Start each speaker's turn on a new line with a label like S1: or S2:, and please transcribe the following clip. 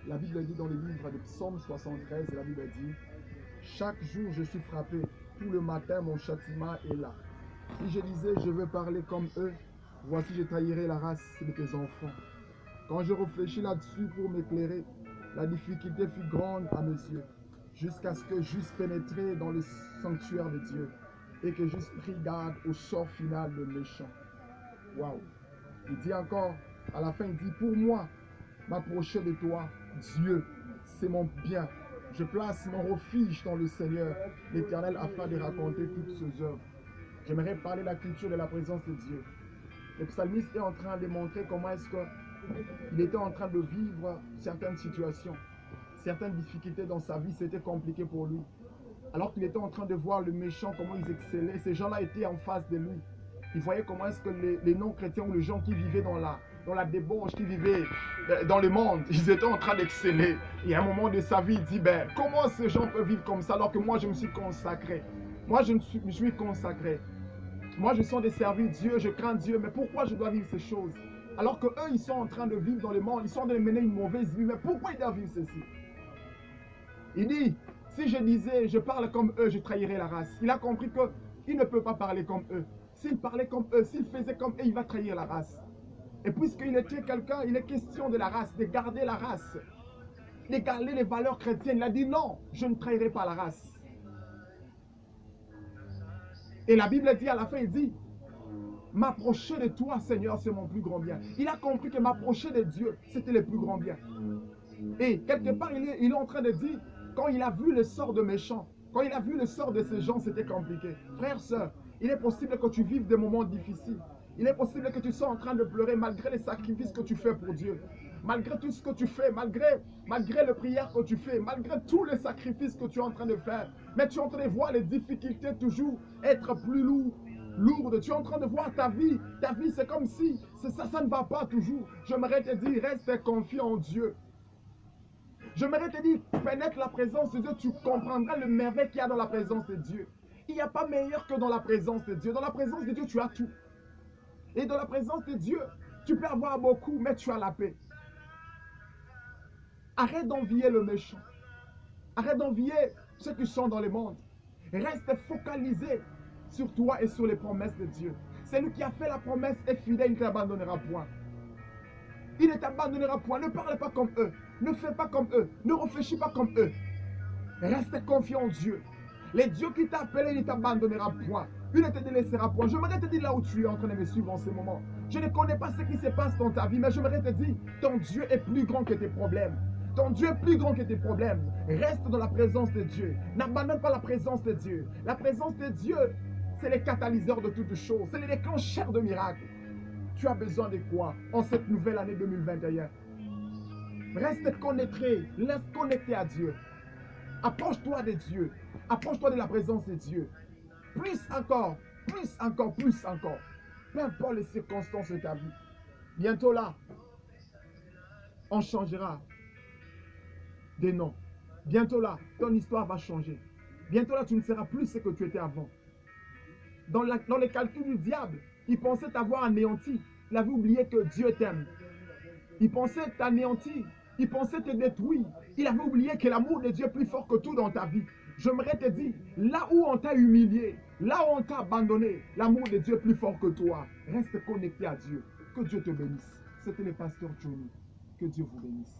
S1: La Bible dit dans le livre de Psaume 73, la Bible dit, chaque jour je suis frappé, tout le matin mon châtiment est là. Si je disais je veux parler comme eux, voici je trahirai la race de tes enfants. Quand je réfléchis là-dessus pour m'éclairer, la difficulté fut grande à mes yeux, jusqu'à ce que j'eusse pénétré dans le sanctuaire de Dieu et que j'eusse pris garde au sort final de méchant. Waouh! Il dit encore, à la fin, il dit, pour moi, m'approcher de toi, Dieu, c'est mon bien. Je place mon refuge dans le Seigneur, l'Éternel, afin de raconter toutes ses œuvres. J'aimerais parler de la culture de la présence de Dieu. Le psalmiste est en train de montrer comment est-ce qu'il était en train de vivre certaines situations, certaines difficultés dans sa vie, c'était compliqué pour lui. Alors qu'il était en train de voir le méchant, comment ils excellaient, ces gens-là étaient en face de lui. Il voyait comment est-ce que les non-chrétiens ou les gens qui vivaient dans la débauche, qui vivaient dans le monde, ils étaient en train d'exceller. Et à un moment de sa vie, il dit, ben, comment ces gens peuvent vivre comme ça alors que moi je me suis consacré? Moi je me suis consacré. Moi je sens de servir Dieu, je crains Dieu, mais pourquoi je dois vivre ces choses? Alors que eux ils sont en train de vivre dans le monde, ils sont en train de mener une mauvaise vie, mais pourquoi ils doivent vivre ceci? Il dit, si je disais, je parle comme eux, je trahirais la race. Il a compris qu'il ne peut pas parler comme eux. S'il parlait comme eux, s'il faisait comme eux, il va trahir la race. Et puisqu'il était quelqu'un, il est question de la race, de garder la race, de garder les valeurs chrétiennes. Il a dit non, je ne trahirai pas la race. Et la Bible dit à la fin, il dit, m'approcher de toi, Seigneur, c'est mon plus grand bien. Il a compris que m'approcher de Dieu, c'était le plus grand bien. Et quelque part, il est en train de dire, quand il a vu le sort de méchants, quand il a vu le sort de ces gens, c'était compliqué. Frère, sœur, il est possible que tu vives des moments difficiles. Il est possible que tu sois en train de pleurer malgré les sacrifices que tu fais pour Dieu. Malgré tout ce que tu fais, malgré les prières que tu fais, malgré tous les sacrifices que tu es en train de faire. Mais tu es en train de voir les difficultés toujours être plus lourdes. Tu es en train de voir ta vie c'est comme si ça ne va pas toujours. J'aimerais te dire, reste confiant en Dieu. J'aimerais te dire, pénètre la présence de Dieu, tu comprendras le merveille qu'il y a dans la présence de Dieu. Il n'y a pas meilleur que dans la présence de Dieu. Dans la présence de Dieu, tu as tout. Et dans la présence de Dieu, tu peux avoir beaucoup, mais tu as la paix. Arrête d'envier le méchant. Arrête d'envier ceux qui sont dans le monde. Reste focalisé sur toi et sur les promesses de Dieu. C'est lui qui a fait la promesse est fidèle, il ne t'abandonnera point. Il ne t'abandonnera point. Ne parle pas comme eux. Ne fais pas comme eux. Ne réfléchis pas comme eux. Reste confiant en Dieu. Les dieux qui t'a appelé, il ne t'abandonnera point. Il ne te délaissera point. J'aimerais te dire là où tu es en train de me suivre en ce moment. Je ne connais pas ce qui se passe dans ta vie, mais j'aimerais te dire, ton Dieu est plus grand que tes problèmes. Ton Dieu est plus grand que tes problèmes. Reste dans la présence de Dieu. N'abandonne pas la présence de Dieu. La présence de Dieu, c'est le catalyseur de toutes choses. C'est le déclencheur de miracles. Tu as besoin de quoi en cette nouvelle année 2021? Reste connecté. Reste connecté à Dieu. Approche-toi de Dieu. Approche-toi de la présence de Dieu. Plus encore, plus encore, plus encore. Peu importe les circonstances de ta vie. Bientôt là, on changera des noms. Bientôt là, ton histoire va changer. Bientôt là, tu ne seras plus ce que tu étais avant. Dans les calculs du diable, il pensait t'avoir anéanti. Il avait oublié que Dieu t'aime. Il pensait t'anéantir. Il pensait te détruire. Il avait oublié que l'amour de Dieu est plus fort que tout dans ta vie. J'aimerais te dire, là où on t'a humilié, là où on t'a abandonné, l'amour de Dieu est plus fort que toi. Reste connecté à Dieu. Que Dieu te bénisse. C'était le pasteur Johnny. Que Dieu vous bénisse.